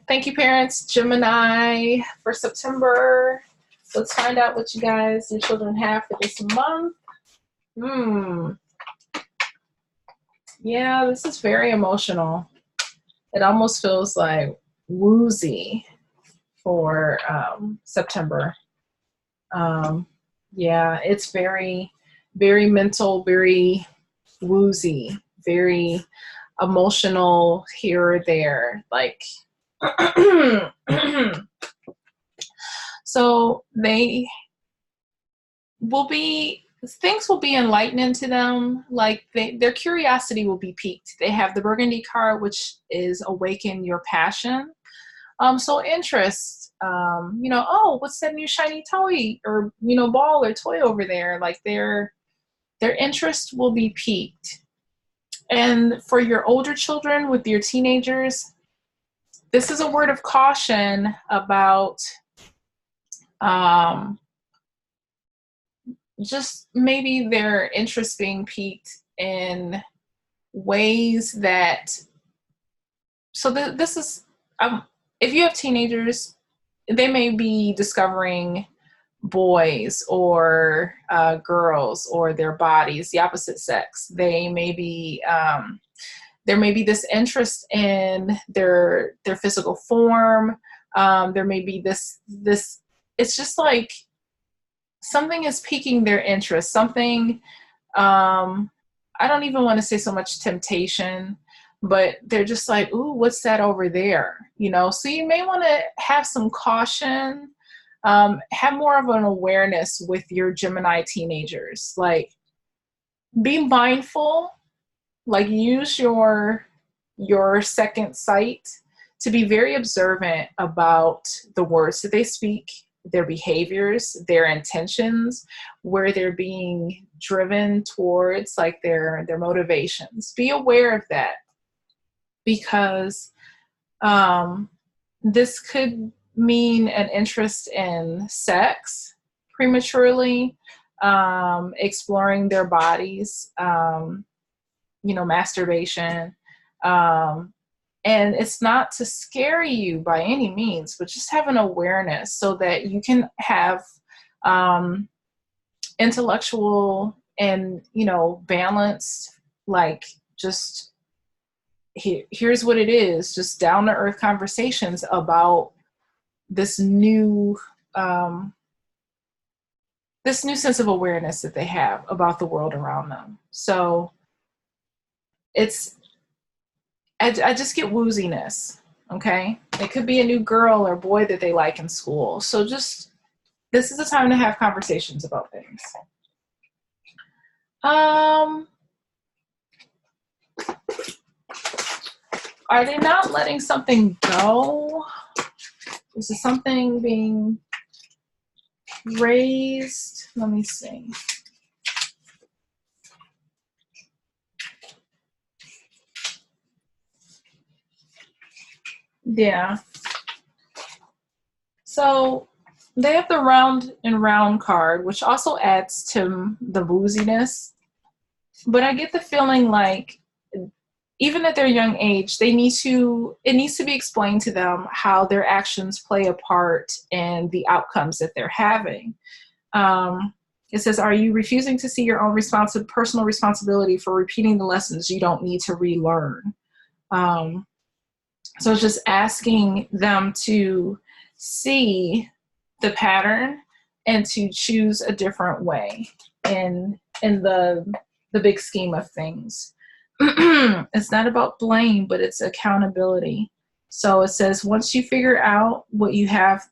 Thank you, parents. Gemini for September. Let's find out what your children have for this month. Hmm. Yeah, this is very emotional. It almost feels like woozy for September. Yeah, it's very, very mental, very woozy, very emotional here or there. Like, so things will be enlightening to them. Like their curiosity will be piqued. They have the Burgundy card, which is awaken your passion. So interest, oh, what's that new shiny toy or, ball or toy over there? Like their interest will be piqued. And for your older children with your teenagers, this is a word of caution about just maybe their interest being piqued in ways that, this is, if you have teenagers, they may be discovering boys or girls or their bodies, the opposite sex. They may be, there may be this interest in their physical form. There may be this, it's just like something is piquing their interest. Something, I don't even want to say so much temptation, but they're just like, ooh, what's that over there? So you may want to have some caution, have more of an awareness with your Gemini teenagers. Like, be mindful, like use your second sight to be very observant about the words that they speak, their behaviors, their intentions, where they're being driven towards, like their motivations. Be aware of that, because this could mean an interest in sex prematurely, exploring their bodies, masturbation. And it's not to scare you by any means, but just have an awareness so that you can have intellectual and, balanced, like just here's what it is, just down to earth conversations about this new sense of awareness that they have about the world around them. So I just get wooziness. Okay. It could be a new girl or boy that they like in school. So this is the time to have conversations about things. Are they not letting something go? Is there something being raised? Let me see. Yeah. So they have the round and round card, which also adds to the wooziness. But I get the feeling like even at their young age, it needs to be explained to them how their actions play a part in the outcomes that they're having. It says, are you refusing to see your own personal responsibility for repeating the lessons you don't need to relearn? So it's just asking them to see the pattern and to choose a different way in the big scheme of things. It's not about blame, but it's accountability. So it says, once you figure out what you have,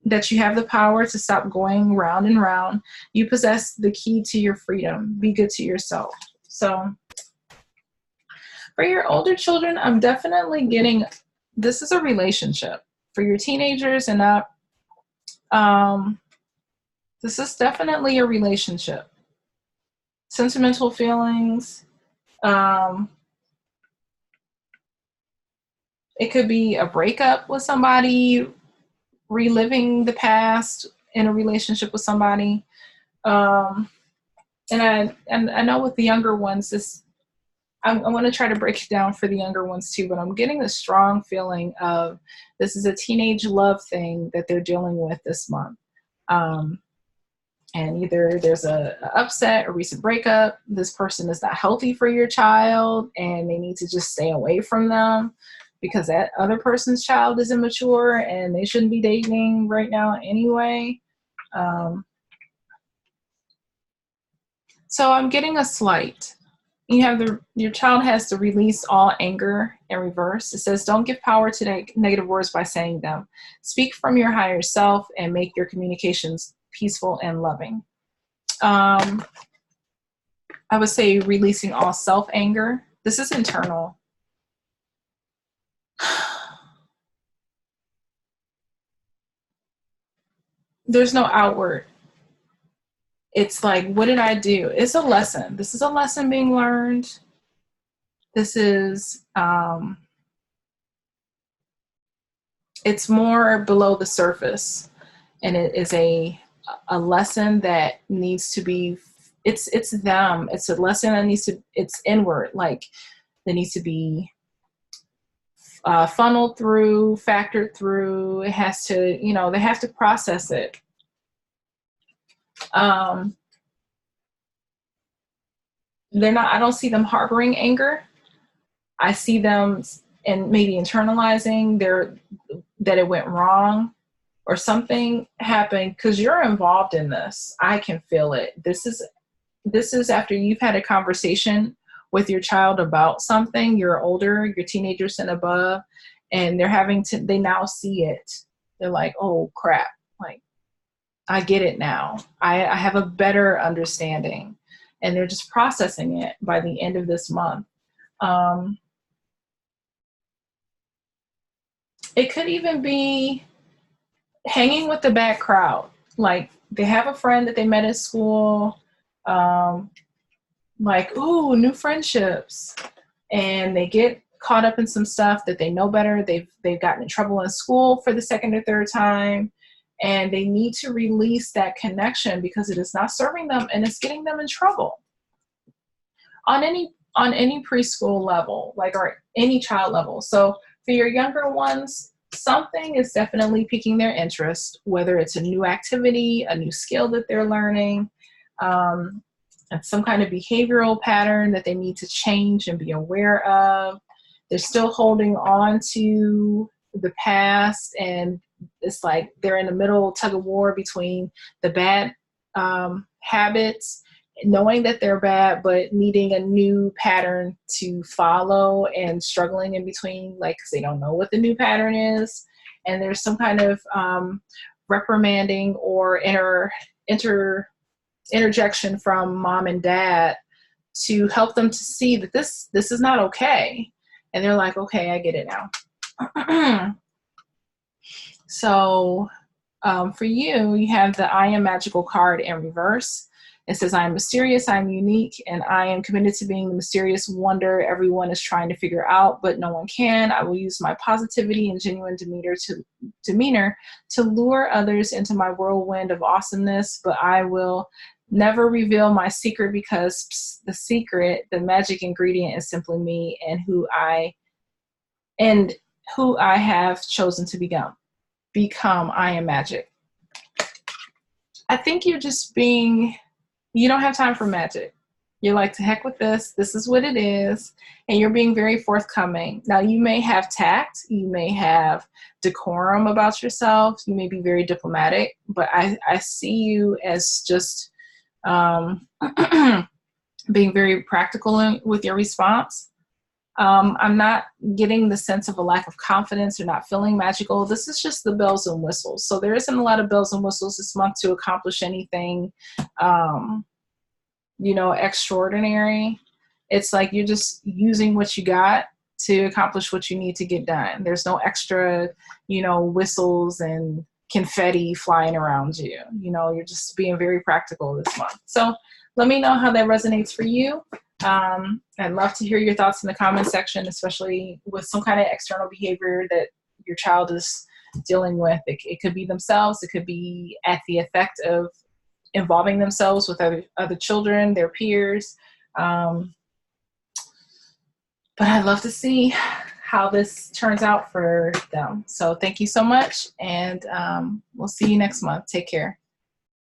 that you have the power to stop going round and round, you possess the key to your freedom. Be good to yourself. So for your older children, I'm definitely getting, this is a relationship. For your teenagers and up, this is definitely a relationship. Sentimental feelings. It could be a breakup with somebody, reliving the past in a relationship with somebody. And I know with the younger ones, I'm going to try to break it down for the younger ones too, but I'm getting a strong feeling of this is a teenage love thing that they're dealing with this month. And either there's a upset, a recent breakup, this person is not healthy for your child and they need to just stay away from them because that other person's child is immature and they shouldn't be dating right now anyway. So I'm getting a slight. You have your child has to release all anger in reverse. It says, don't give power to negative words by saying them. Speak from your higher self and make your communications peaceful and loving. I would say releasing all self-anger. This is internal. There's no outward. It's like, what did I do? It's a lesson. This is a lesson being learned. This is, it's more below the surface. And it is a lesson that needs to be, it's them. It's a lesson that needs to, it's inward. Like, that needs to be funneled through, factored through. It has to, they have to process it. They're not, I don't see them harboring anger. I see them and maybe internalizing that it went wrong or something happened because you're involved in this. I can feel it. This is after you've had a conversation with your child about something. You're older, you're teenagers and above, and they now see it. They're like, oh crap, like, I get it now. I have a better understanding, and they're just processing it by the end of this month. It could even be hanging with the bad crowd. Like, they have a friend that they met at school, like, ooh, new friendships. And they get caught up in some stuff that they know better. They've gotten in trouble in school for the second or third time. And they need to release that connection because it is not serving them and it's getting them in trouble. On any preschool level, like, or any child level. So for your younger ones, something is definitely piquing their interest, whether it's a new activity, a new skill that they're learning, and some kind of behavioral pattern that they need to change and be aware of. They're still holding on to the past, and it's like they're in the middle tug of war between the bad habits, knowing that they're bad, but needing a new pattern to follow and struggling in between, like, because they don't know what the new pattern is. And there's some kind of reprimanding or interjection from mom and dad to help them to see that this is not okay. And they're like, okay, I get it now. So for you have the I Am Magical card in reverse. It says, I am mysterious, I am unique, and I am committed to being the mysterious wonder everyone is trying to figure out, but no one can. I will use my positivity and genuine demeanor to lure others into my whirlwind of awesomeness, but I will never reveal my secret because the secret, the magic ingredient, is simply me and who I have chosen to become. I am magic. I think you're just you don't have time for magic. You're like, to heck with this. This is what it is. And you're being very forthcoming. Now, you may have tact. You may have decorum about yourself. You may be very diplomatic. But I see you as just being very practical with your response. I'm not getting the sense of a lack of confidence or not feeling magical. This is just the bells and whistles. So there isn't a lot of bells and whistles this month to accomplish anything, extraordinary. It's like you're just using what you got to accomplish what you need to get done. There's no extra, whistles and confetti flying around you. You're just being very practical this month. So let me know how that resonates for you. I'd love to hear your thoughts in the comment section, especially with some kind of external behavior that your child is dealing with. It could be themselves. It could be at the effect of involving themselves with other children, their peers. but I'd love to see how this turns out for them. So thank you so much, and we'll see you next month. Take care.